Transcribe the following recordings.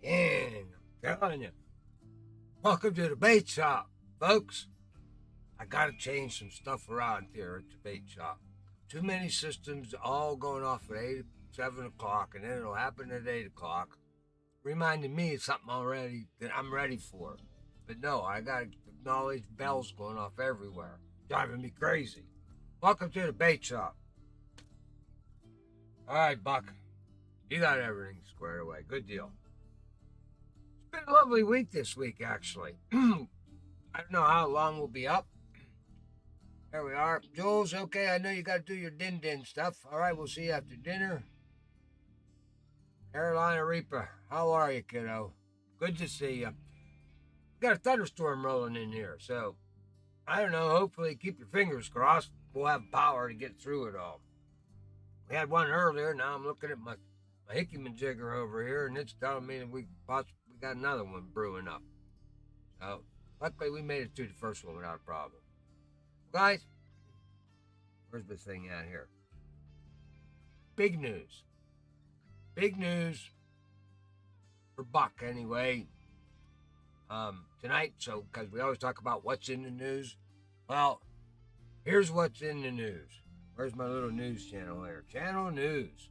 And I'm telling you, welcome to the bait shop, folks. I gotta change some stuff around here at the bait shop. Too many systems all going off at 8, 7 o'clock, and then it'll happen at 8 o'clock, reminding me of something already that I'm ready for. But no, I gotta acknowledge bells going off everywhere, driving me crazy. Welcome to the bait shop. All right, Buck, you got everything squared away. Good deal. It's been a lovely week this week, actually. I don't know how long we'll be up. There we are. Jules, okay, I know you got to do your din-din stuff. All right, we'll see you after dinner. Carolina Reaper, how are you, kiddo? Good to see you. We got a thunderstorm rolling in here, so I don't know. Hopefully, keep your fingers crossed. We'll have power to get through it all. We had one earlier. Now I'm looking at my hickeyman jigger over here, and it's telling me that we got another one brewing up. So, luckily, we made it through the first one without a problem. Guys, where's the thing at here? Big news. Big news for Buck, anyway. Tonight, so because we always talk about what's in the news. Well, here's what's in the news. Where's my little news channel here? Channel news.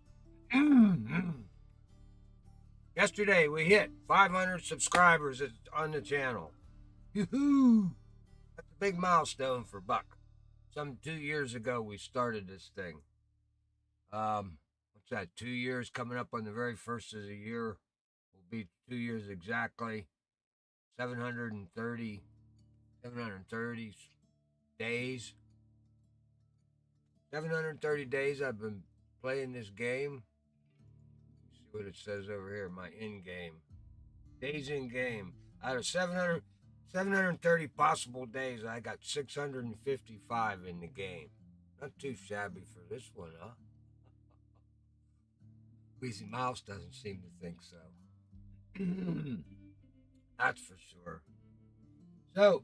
Yesterday we hit 500 subscribers on the channel. Yoo-hoo! That's a big milestone for Buck. Some 2 years ago we started this thing. What's that? 2 years coming up on the very first of the year. Will be 2 years exactly. 730 days. 730 days I've been playing this game. Let's see what it says over here, my in-game. Days in game. Out of 730 possible days, I got 655 in the game. Not too shabby for this one, huh? Wheezy Mouse doesn't seem to think so. That's for sure. So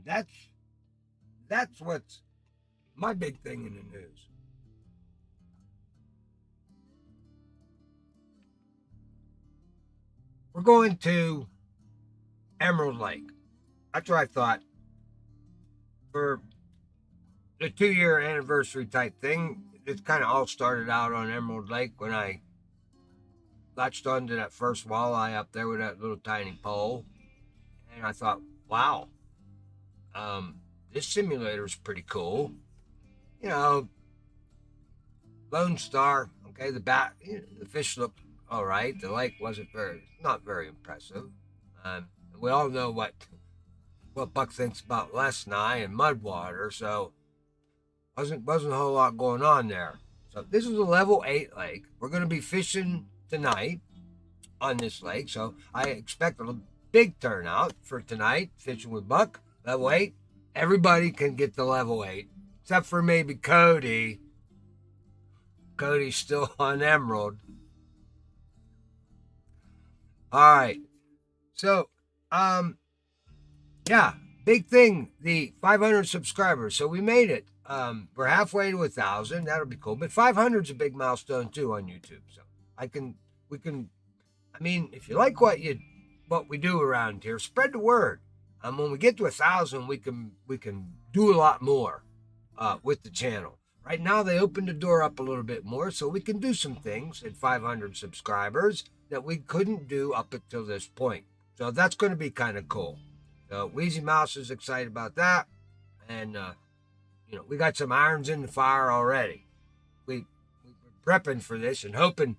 that's what's my big thing in the news. We're going to Emerald Lake. That's what I thought for the 2 year anniversary type thing. It kind of all started out on Emerald Lake when I latched onto that first walleye up there with that little tiny pole. And I thought, wow, this simulator is pretty cool. You know, Lone Star, okay, the fish looked all right. The lake wasn't not very impressive. We all know what Buck thinks about Lesni and Mudwater, so wasn't a whole lot going on there. So this is a level 8 lake. We're going to be fishing tonight on this lake, so I expect a big turnout for tonight. Fishing with Buck, level 8. Everybody can get the level 8, except for maybe Cody. Cody's still on Emerald. All right. So, yeah, big thing, the 500 subscribers. So we made it. We're halfway to 1,000. That'll be cool. But 500 is a big milestone too on YouTube. So I mean, if you like what we do around here, spread the word. When we get to 1,000, we can do a lot more with the channel. Right now, they opened the door up a little bit more, so we can do some things at 500 subscribers that we couldn't do up until this point. So that's going to be kind of cool. So Wheezy Mouse is excited about that, and we got some irons in the fire already. We were prepping for this and hoping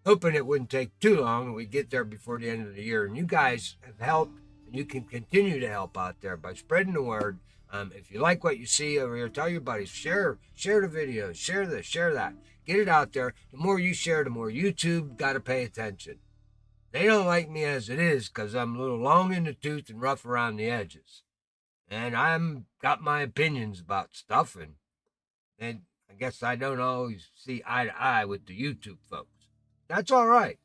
it wouldn't take too long and we'd get there before the end of the year. And you guys have helped, and you can continue to help out there by spreading the word. If you like what you see over here, tell your buddies, share the videos, share this, share that. Get it out there. The more you share, the more YouTube got to pay attention. They don't like me as it is because I'm a little long in the tooth and rough around the edges. And I'm got my opinions about stuff, and I guess I don't always see eye to eye with the YouTube folks. That's all right.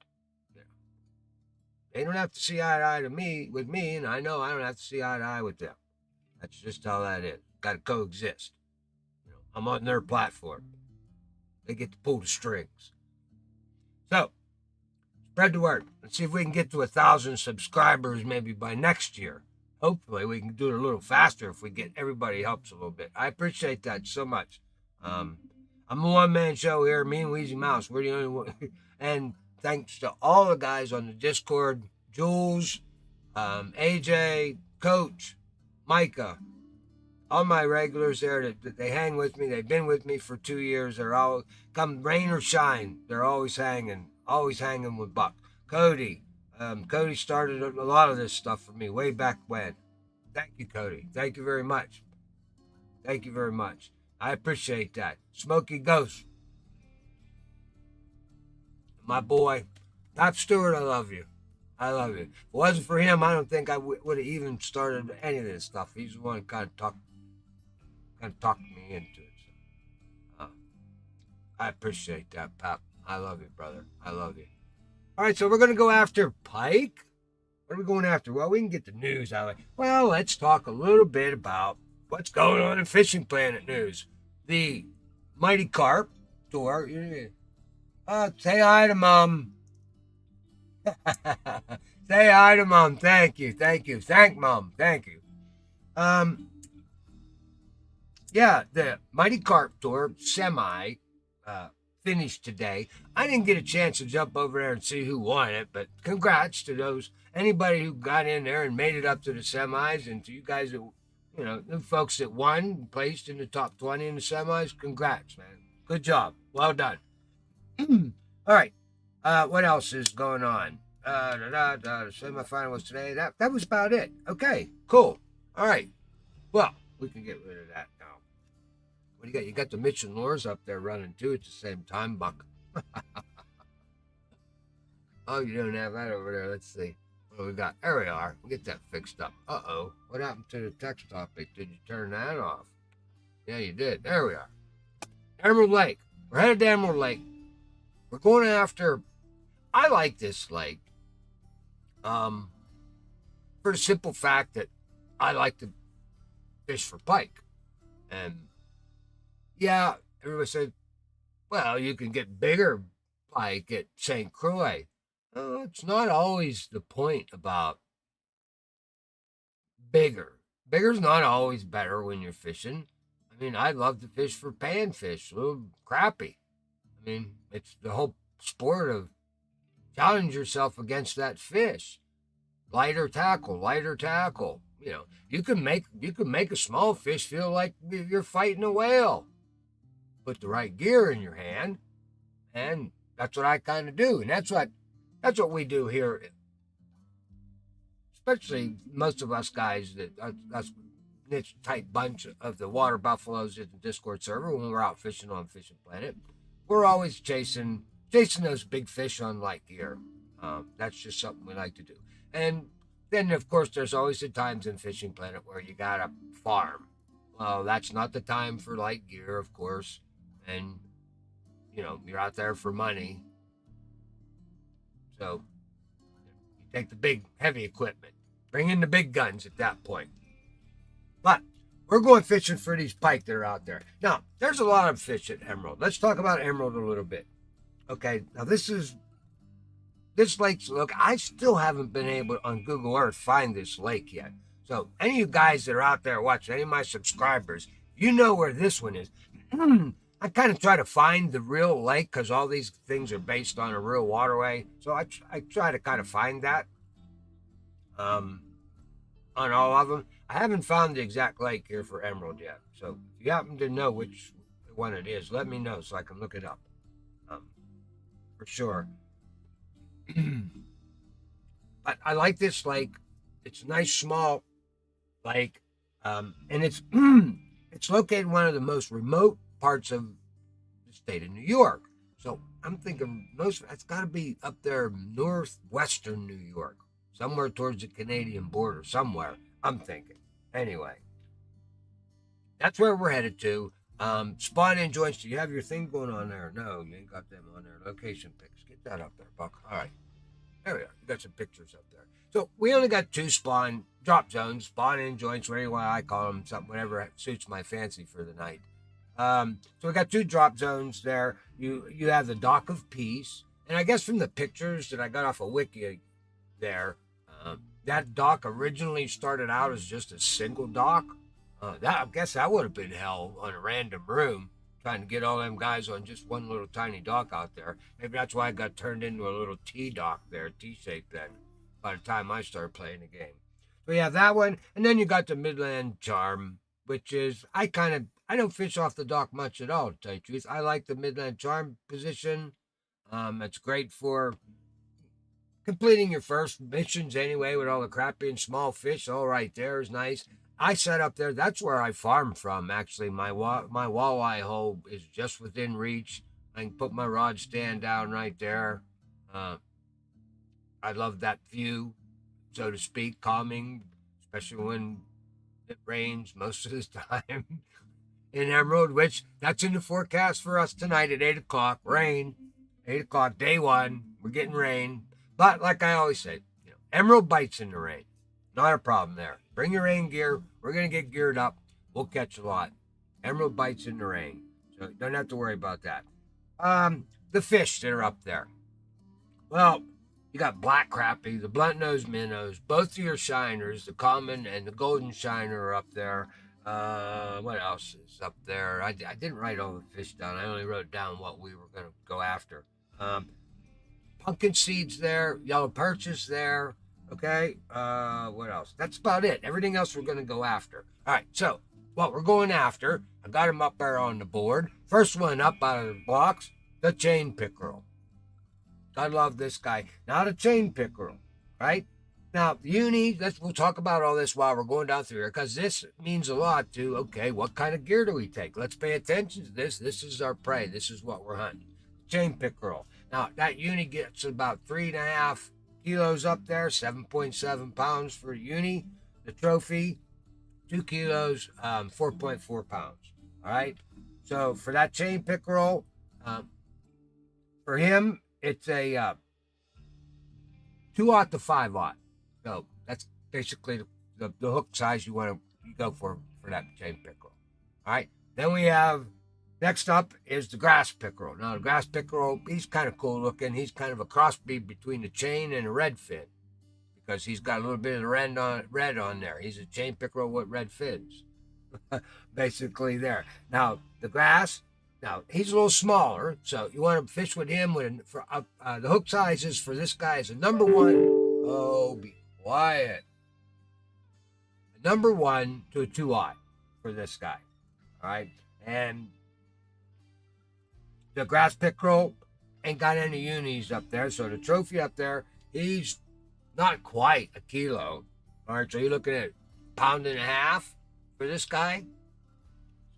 They don't have to see eye to eye with me, and I know I don't have to see eye to eye with them. That's just how that is. Got to coexist. I'm on their platform. They get to pull the strings. So, spread the word. Let's see if we can get to 1,000 subscribers maybe by next year. Hopefully, we can do it a little faster if we get everybody helps a little bit. I appreciate that so much. I'm a one-man show here, me and Wheezy Mouse. We're the only one. And thanks to all the guys on the Discord, Jules, AJ, Coach, Micah, all my regulars there that they hang with me. They've been with me for 2 years. They're all, come rain or shine, they're always hanging with Buck. Cody started a lot of this stuff for me way back when. Thank you, Cody. Thank you very much. Thank you very much. I appreciate that. Smokey Ghost, my boy. Top Stewart, I love you. I love you. If it wasn't for him, I don't think I would have even started any of this stuff. He's the one who kind of talked me into it. So, I appreciate that, Pop. I love you, brother. I love you. All right, so we're going to go after Pike. What are we going after? Well, we can get the news out of it. Well, let's talk a little bit about what's going on in Fishing Planet news. The Mighty Carp tour. Say hi to Mom. Say hi to Mom. Thank you. Thank Mom. Thank you. Yeah, the Mighty Carp Tour semi finished today. I didn't get a chance to jump over there and see who won it, but congrats to anybody who got in there and made it up to the semis, and to you guys that, the folks that won, placed in the top 20 in the semis. Congrats, man. Good job. Well done. All right. What else is going on? The semifinal was today. That was about it. Okay, cool. All right. Well, we can get rid of that now. What do you got? You got the Mitch and Lures up there running too at the same time, Buck. Oh, you don't have that over there. Let's see. What do we got? There we are. We'll get that fixed up. Uh-oh. What happened to the text topic? Did you turn that off? Yeah, you did. There we are. Emerald Lake. We're headed to Emerald Lake. We're going after... I like this lake. For the simple fact that I like to fish for pike. And yeah, everybody said, well, you can get bigger pike at St. Croix. It's not always the point about bigger. Bigger's not always better when you're fishing. I mean, I love to fish for panfish, little crappie. I mean, it's the whole sport of challenge yourself against that fish. Lighter tackle. You can make a small fish feel like you're fighting a whale. Put the right gear in your hand, and that's what I kind of do, and that's what we do here. Especially most of us guys that's niche tight bunch of the water buffaloes in the Discord server when we're out fishing on Fishing Planet. We're always chasing those big fish on light gear. That's just something we like to do. And then, of course, there's always the times in Fishing Planet where you gotta farm. Well, that's not the time for light gear, of course. And, you're out there for money. So, you take the big, heavy equipment. Bring in the big guns at that point. But we're going fishing for these pike that are out there. Now, there's a lot of fish at Emerald. Let's talk about Emerald a little bit. Okay, now this lake's, look, I still haven't been able on Google Earth find this lake yet. So any of you guys that are out there watching, any of my subscribers, you know where this one is. I kind of try to find the real lake because all these things are based on a real waterway. So I try to kind of find that on all of them. I haven't found the exact lake here for Emerald yet. So if you happen to know which one it is, let me know so I can look it up. For sure. But I like this lake. It's a nice small lake, and it's located in one of the most remote parts of the state of New York. So I'm thinking it's got to be up there northwestern New York, somewhere towards the Canadian border, somewhere. I'm thinking. Anyway, that's where we're headed to. Spawn in joints. Do you have your thing going on there? No, you ain't got them on there. Location pics. Get that up there, Buck. All right. There we are. You got some pictures up there. So we only got 2 drop zones, spawn in joints, whatever I call them, something, whatever suits my fancy for the night. So we got 2 drop zones there. You have the Dock of Peace, and I guess from the pictures that I got off of Wiki there, that dock originally started out as just a single dock. I guess that would have been hell on a random room, trying to get all them guys on just one little tiny dock out there. Maybe that's why it got turned into a little T-dock there, T-shaped then, by the time I started playing the game. So yeah, that one. And then you got the Midland Charm, which is, I don't fish off the dock much at all, to tell you the truth. I like the Midland Charm position. It's great for completing your first missions anyway, with all the crappie and small fish. All right there is nice. I set up there. That's where I farm from, actually. My walleye hole is just within reach. I can put my rod stand down right there. I love that view, so to speak, calming, especially when it rains most of the time in Emerald, which that's in the forecast for us tonight at 8 o'clock. Rain, 8 o'clock, day 1. We're getting rain. But like I always say, Emerald bites in the rain. Not a problem there. Bring your rain gear. We're going to get geared up. We'll catch a lot. Emerald bites in the rain. So you don't have to worry about that. The fish that are up there. Well, you got black crappie, the blunt-nosed minnows, both of your shiners, the common and the golden shiner are up there. What else is up there? I didn't write all the fish down. I only wrote down what we were going to go after. Pumpkin seeds there, yellow perches there. Okay. What else? That's about it. Everything else we're going to go after. All right. So what we're going after, I got them up there on the board. First one up out of the box, the chain pickerel. I love this guy. Now the chain pickerel, right? Now, the uni, we'll talk about all this while we're going down through here because this means a lot to, okay, what kind of gear do we take? Let's pay attention to this. This is our prey. This is what we're hunting. Chain pickerel. Now, that uni gets about 3.5 kilos up there, 7.7 pounds for uni. The trophy, 2 kilos, 4.4 pounds. All right? So, for that chain pickerel, for him, it's a 2/0 to 5/0. So that's basically the hook size you want to go for that chain pickerel. All right. Then we have next up is the grass pickerel. Now the grass pickerel, he's kind of cool looking. He's kind of a crossbreed between the chain and a red fin because he's got a little bit of red on there. He's a chain pickerel with red fins, basically there. Now the grass. Now, he's a little smaller, so you want to fish with him. The hook sizes for this guy is a number 1. Oh, be quiet. A number 1 to a 2/0 for this guy. All right? And the grass pickerel ain't got any unis up there, so the trophy up there, he's not quite a kilo. All right, so you're looking at 1.5 pounds for this guy.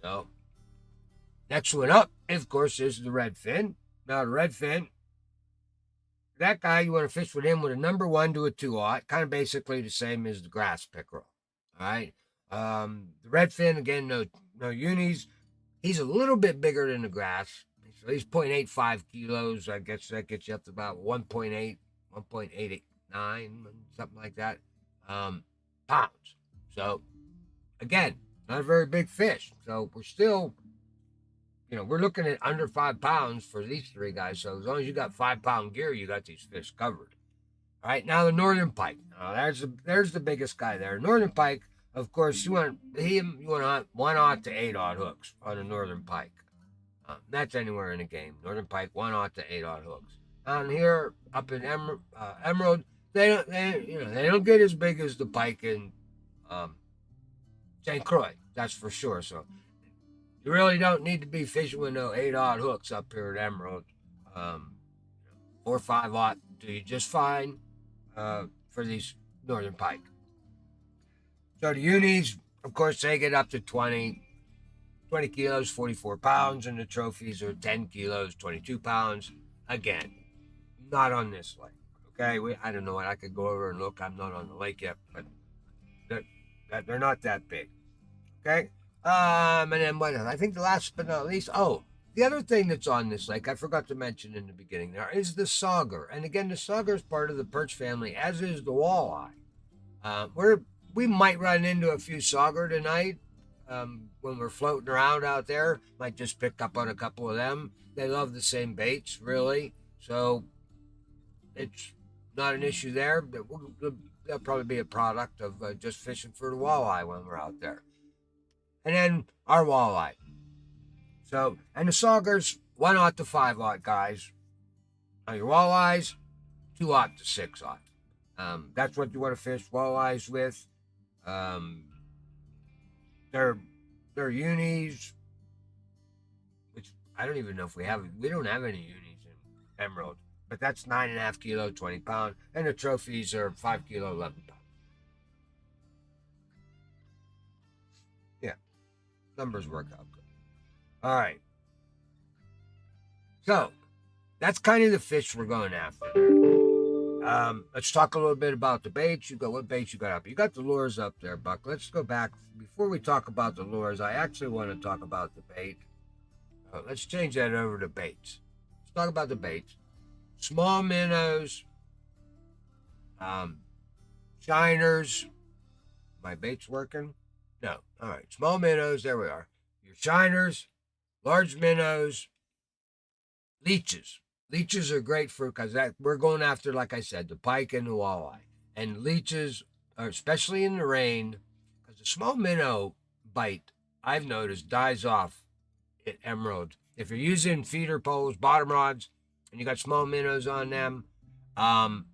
So, next one up, of course, is the redfin. Now, the redfin, that guy, you want to fish with him with a number 1 to a 2/0, kind of basically the same as the grass pickerel. All right. The redfin, again, no unis. He's a little bit bigger than the grass. So he's 0.85 kilos. I guess that gets you up to about 1.8, 1.889, something like that, pounds. So, again, not a very big fish. So we're still, we're looking at under 5 pounds for these 3 guys. So as long as you got 5-pound gear, you got these fish covered. All right, now the northern pike. Now there's the biggest guy there. Northern pike, of course, you want to hunt 1/0 to 8/0 hooks on a northern pike. That's anywhere in the game. Northern pike, 1/0 to 8/0 hooks. Down here, up in Emerald, they don't get as big as the pike in St. Croix. That's for sure. So you really don't need to be fishing with no 8/0 hooks up here at Emerald. 4 or 5/0 do you just fine for these northern pike. So the unis, of course, they get up to 20 kilos, 44 pounds, and the trophies are 10 kilos, 22 pounds. Again, not on this lake. Okay, I don't know what I could go over and look. I'm not on the lake yet, but they're not that big. Okay. And then what else? I think the last but not least, the other thing that's on this lake, I forgot to mention in the beginning there, is the sauger. And again, the sauger is part of the perch family, as is the walleye. We might run into a few sauger tonight when we're floating around out there. Might just pick up on a couple of them. They love the same baits, really. So it's not an issue there. They'll probably be a product of just fishing for the walleye when we're out there. And then our walleye. So, and the saugers, 1/0 to 5/0 guys. Now your walleyes, 2/0 to 6/0. That's what you want to fish walleyes with. They're unis, which I don't even know if we don't have any unis in Emerald, but that's 9.5 kilo, 20 pound, and the trophies are 5 kilo, 11 pound. Yeah, numbers work out good. All right. So that's kind of the fish we're going after. Let's talk a little bit about the baits. What baits you got up? You got the lures up there, Buck. Let's go back. Before we talk about the lures, I actually want to talk about the bait. Let's change that over to baits. Let's talk about the baits. Small minnows, shiners. My bait's working? No. All right. Small minnows. There we are. Your shiners, large minnows, leeches. Leeches are great because we're going after, like I said, the pike and the walleye. And leeches, especially in the rain, because the small minnow bite, I've noticed, dies off at emerald. If you're using feeder poles, bottom rods, and you got small minnows on them, um,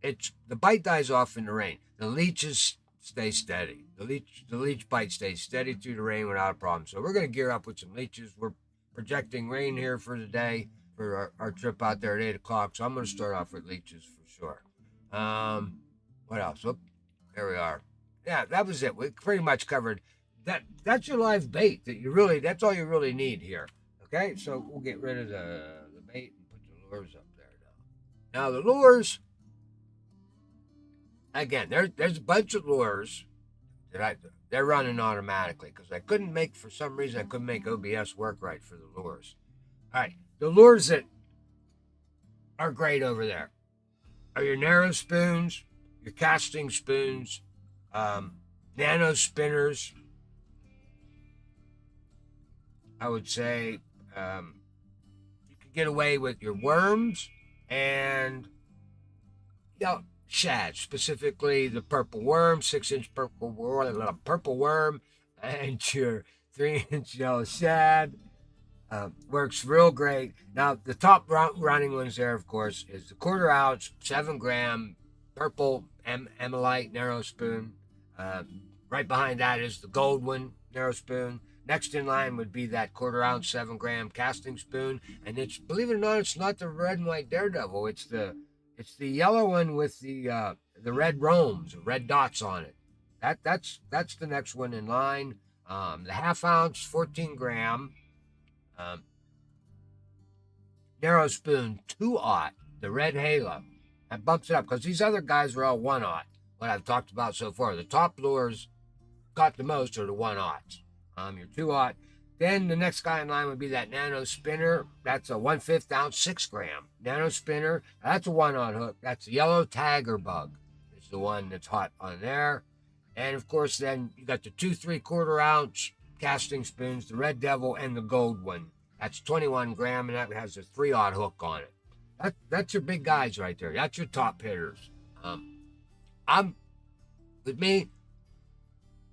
it's the bite dies off in the rain. The leeches stay steady. The leech bite stays steady through the rain without a problem. So we're gonna gear up with some leeches. We're projecting rain here for the day for our trip out there at 8 o'clock. So I'm gonna start off with leeches for sure. What else? Oh, there we are. Yeah, that was it. We pretty much covered that. That's your live bait. That's all you really need here. Okay, so we'll get rid of the bait and put the lures up there now. Now the lures, again, there's a bunch of lures that they're running automatically because for some reason I couldn't make OBS work right for the lures. All right, the lures that are great over there are your narrow spoons, your casting spoons, nano spinners. I would say you can get away with your worms and shad, specifically the purple worm, 6-inch purple worm, and your 3-inch yellow shad. Works real great. Now, the top running ones there, of course, is the 1/4 ounce, 7-gram purple emelite narrow spoon. Right behind that is the gold one narrow spoon. Next in line would be that 1/4 ounce, 7-gram casting spoon, and believe it or not, it's not the red and white daredevil. It's the yellow one with the red roams, red dots on it. That's the next one in line. The 1/2 ounce, 14-gram narrow spoon, 2/0, the red halo. That bumps it up because these other guys are all 1/0. What I've talked about so far, the top lures got the most are the 1/0s. Your 2/0. Then the next guy in line would be that nano spinner. That's a 1/5 ounce, 6-gram nano spinner. That's a 1/0 hook. That's the yellow tiger bug. It's the one that's hot on there. And of course, then you got the 2 3/4 ounce casting spoons, the red devil and the gold one. That's 21-gram, and that has a 3/0 hook on it. That's your big guys right there. That's your top hitters. With me,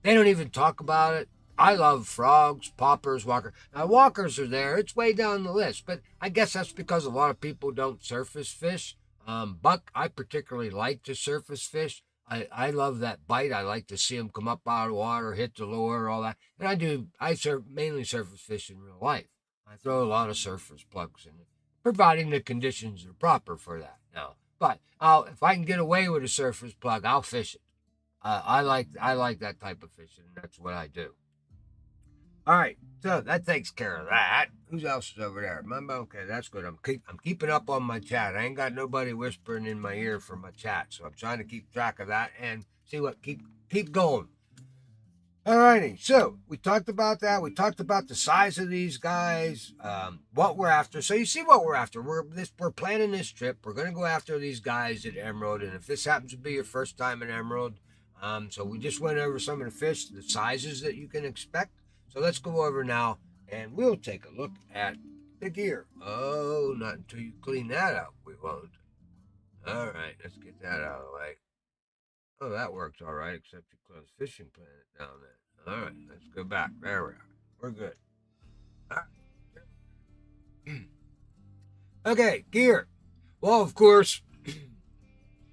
they don't even talk about it. I love frogs, poppers, walkers. Now, walkers are there. It's way down the list, but I guess that's because a lot of people don't surface fish. Buck, I particularly like to surface fish. I love that bite. I like to see them come up out of the water, hit the lure, all that. And I mainly surface fish in real life. I throw a lot of surface plugs in it, providing the conditions are proper for that now. But if I can get away with a surface plug, I'll fish it. I like that type of fishing, and that's what I do. All right, so that takes care of that. Who else is over there? Remember? Okay, that's good. I'm keeping up on my chat. I ain't got nobody whispering in my ear for my chat, so I'm trying to keep track of that and see what keep going. All righty, so we talked about that. We talked about the size of these guys, what we're after. So you see what we're after. We're planning this trip. We're going to go after these guys at Emerald, and if this happens to be your first time at Emerald, so we just went over some of the fish, the sizes that you can expect. So let's go over now, and we'll take a look at the gear. Oh, not until you clean that up, we won't. All right, let's get that out of the way. Oh, that works all right, except you close Fishing Planet down there. All right, let's go back. There we are. We're good. All right. Okay, gear. Well, of course,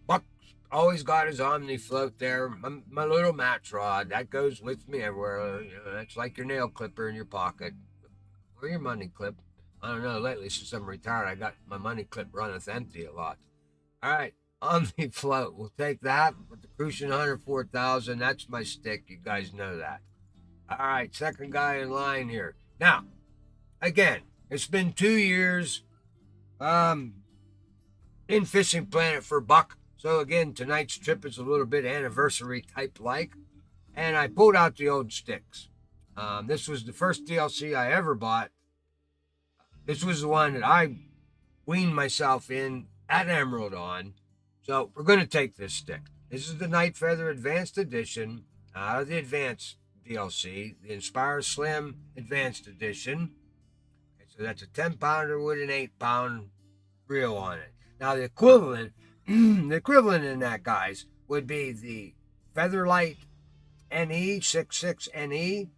Buck always got his Omni float there. My little match rod, that goes with me everywhere. You know, that's like your nail clipper in your pocket. Or your money clip. I don't know, lately since I'm retired, I got my money clip runneth empty a lot. All right. Omni float. We'll take that with the Crucian 104,000. That's my stick. You guys know that. All right, second guy in line here. Now, again, it's been 2 years in Fishing Planet for Buck. So again, tonight's trip is a little bit anniversary type like. And I pulled out the old sticks. This was the first DLC I ever bought. This was the one that I weaned myself in at Emerald on. So we're going to take this stick. This is the Night Feather Advanced Edition out of the Advanced DLC, the Inspire Slim Advanced Edition. Okay, so that's a 10-pounder with an 8-pound reel on it. Now the equivalent in that, guys, would be the Featherlight NE 66 NE.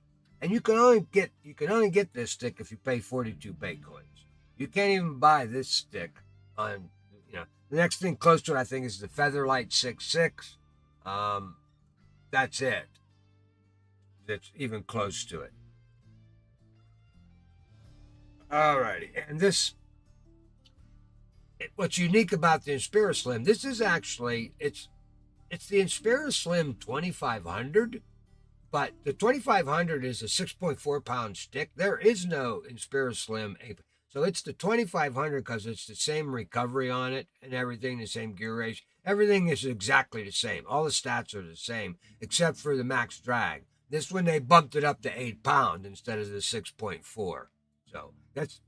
And you can only get this stick if you pay 42 bait coins. You can't even buy this stick on, the next thing close to it, I think, is the Featherlight 66. That's it. That's even close to it. Alrighty, and what's unique about the Inspira Slim, this is actually, it's the Inspira Slim 2500, but the 2500 is a 6.4 pound stick. There is no Inspira Slim, so it's the 2500 because it's the same recovery on it and everything, the same gear ratio. Everything is exactly the same. All the stats are the same except for the max drag. This one they bumped it up to 8 pound instead of the 6.4. So that's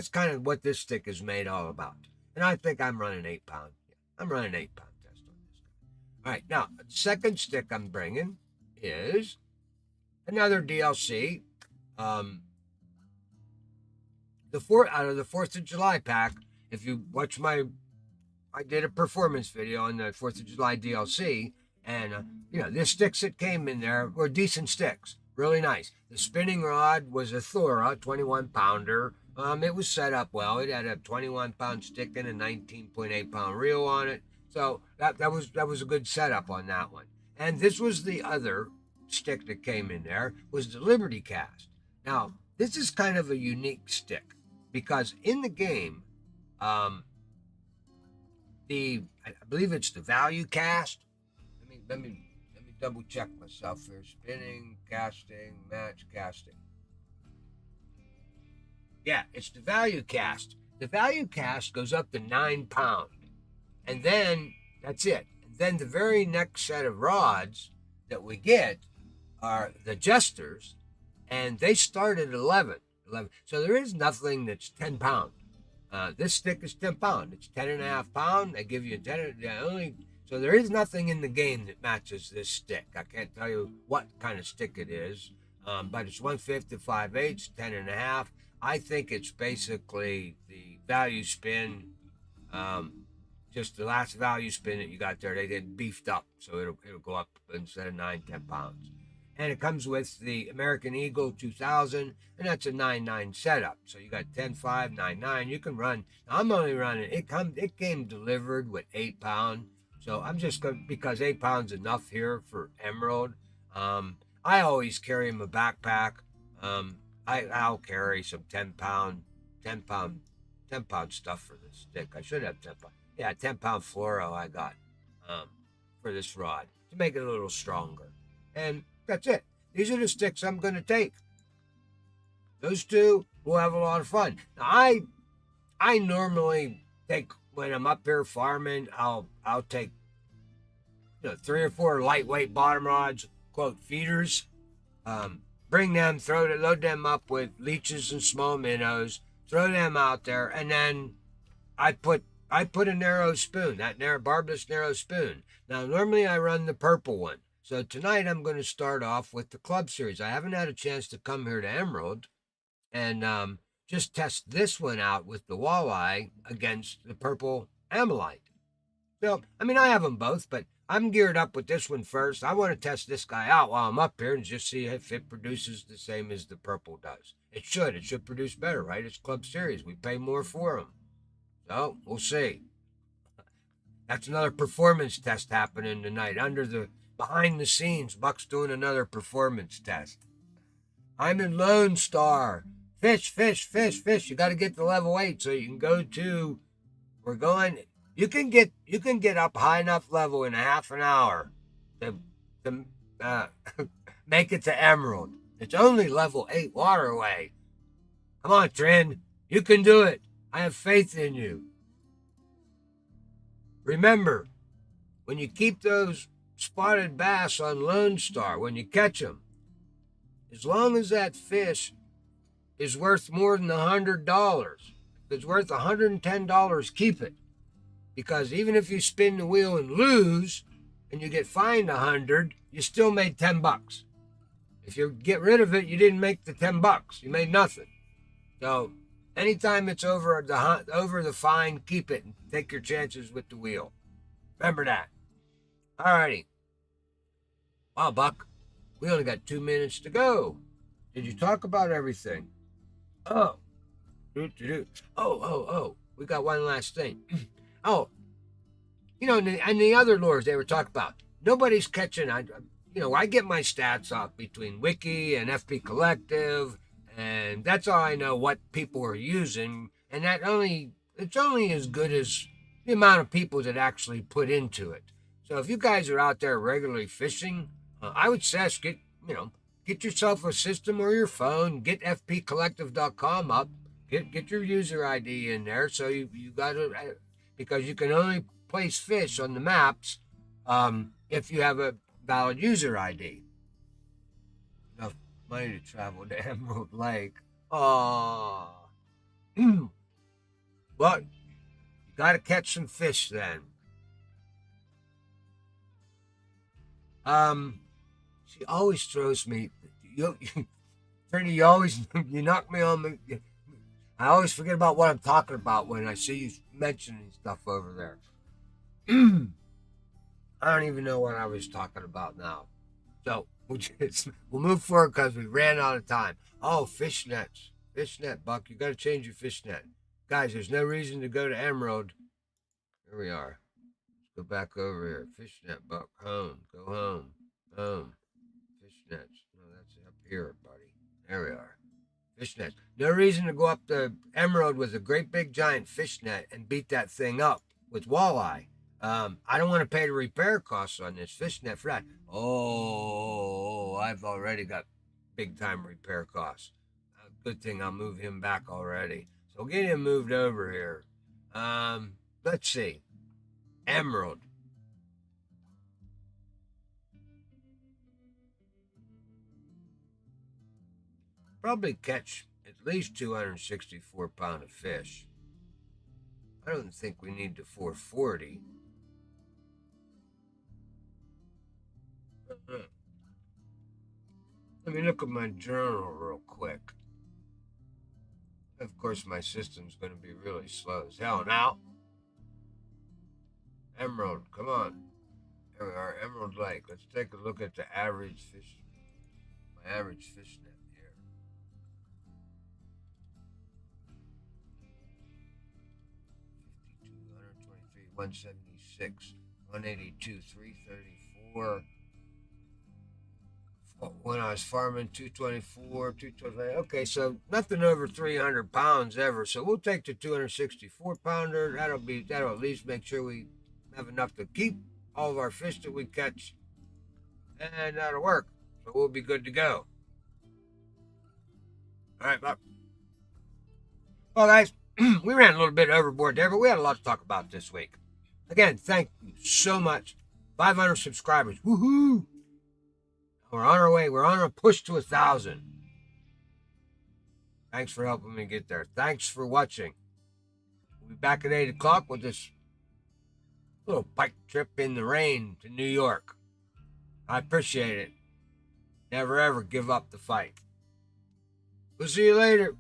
kind of what this stick is made all about. And I think I'm running 8 pound. Yeah, I'm running 8 pound test on this guy. All right, now the second stick I'm bringing is another DLC. Out of the 4th of July pack. If you watch I did a performance video on the 4th of July DLC, and the sticks that came in there were decent sticks, really nice. The spinning rod was a Thora 21 pounder. It was set up well. It had a 21 pound stick and a 19.8 pound reel on it, so that was a good setup on that one. And this was the other stick that came in there, was the Liberty Cast. Now this is kind of a unique stick because in the game, I believe it's the value cast. Let me double check myself here. Spinning, casting, match casting. Yeah, it's the value cast. The value cast goes up to 9 pound, and then that's it. And then the very next set of rods that we get are the Jesters, and they start at 11. So there is nothing that's 10 pound. This stick is 10 pound. It's 10.5 pound. They give you 10. So there is nothing in the game that matches this stick. I can't tell you what kind of stick it is, but it's 1/5 to 5/8, 10.5. I think it's basically the value spin, just the last value spin that you got there. They did beefed up, so it'll go up instead of 9-10 pounds. And it comes with the American Eagle 2000, and that's a 9.9 setup. So you got 10.5, 9.9. You can run. I'm only running. It came delivered with 8 pound. So I'm just going, because 8 pounds enough here for Emerald. I always carry in my backpack. I'll carry some 10 pound stuff for this stick. I should have 10 pound. Yeah, 10 pound fluoro I got for this rod to make it a little stronger. And that's it. These are the sticks I'm going to take. Those two will have a lot of fun. Now, I normally take, when I'm up here farming, I'll take 3 or 4 lightweight bottom rods, quote feeders. Bring them, load them up with leeches and small minnows, throw them out there, and then I put a narrow spoon, that barbless narrow spoon. Now normally I run the purple one. So tonight I'm going to start off with the Club Series. I haven't had a chance to come here to Emerald and just test this one out with the walleye against the purple Ammonite. So, I have them both, but I'm geared up with this one first. I want to test this guy out while I'm up here and just see if it produces the same as the purple does. It should produce better, right? It's Club Series. We pay more for them. So, we'll see. That's another performance test happening tonight. Behind the scenes, Buck's doing another performance test. I'm in Lone Star. Fish. You got to get to level 8 so you can go to, you can get up high enough level in a half an hour to make it to Emerald. It's only level 8 waterway. Come on, Trin. You can do it. I have faith in you. Remember, when you keep those spotted bass on Lone Star, when you catch them, as long as that fish is worth more than $100, if it's worth $110, keep it. Because even if you spin the wheel and lose, and you get fined $100, you still made $10. If you get rid of it, you didn't make the $10. You made nothing. So anytime it's over the fine, keep it and take your chances with the wheel. Remember that. Alrighty. Wow, Buck, we only got 2 minutes to go. Did you talk about everything? Oh, oh. We got one last thing. Oh, and the other lures they were talking about. Nobody's catching. I get my stats off between Wiki and FP Collective, and that's all I know what people are using. And it's only as good as the amount of people that actually put into it. So if you guys are out there regularly fishing, I would suggest get yourself a system or your phone, get fpcollective.com up, get your user ID in there. So you got to, because you can only place fish on the maps if you have a valid user ID. Enough money to travel to Emerald Lake. Oh, but you got to catch some fish then. She always throws me. Trini, you knock me on the. I always forget about what I'm talking about when I see you mentioning stuff over there. I don't even know what I was talking about now. So we'll move forward because we ran out of time. Oh, fishnets. Fishnet, Buck. You got to change your fishnet. Guys, there's no reason to go to Emerald. Here we are. Let's go back over here. Fishnet, Buck. Home. Go home. Home. Fishnets. No, that's up here, buddy. There we are. Fishnets. No reason to go up the Emerald with a great big giant fishnet and beat that thing up with walleye. I don't want to pay the repair costs on this fishnet for that. Oh, I've already got big time repair costs. Good thing I'll move him back already. So get him moved over here. Let's see. Emerald. Probably catch at least 264 pounds of fish. I don't think we need the 440. Let me look at my journal real quick. Of course, my system's going to be really slow as hell now. Emerald, come on. There we are, Emerald Lake. Let's take a look at the average fish. My average fish net here. 52, 123, 176, 182, 334. When I was farming, 224, 225. Okay, so nothing over 300 pounds ever. So we'll take the 264 pounder. That'll at least make sure we have enough to keep all of our fish that we catch, and that'll work. So we'll be good to go. All right, Bob. Well, guys, we ran a little bit overboard there, but we had a lot to talk about this week. Again, thank you so much. 500 subscribers. Woohoo! We're on our way. We're on a push to 1,000. Thanks for helping me get there. Thanks for watching. We'll be back at 8 o'clock with this little pike trip in the rain to New York. I appreciate it. Never ever give up the fight. We'll see you later.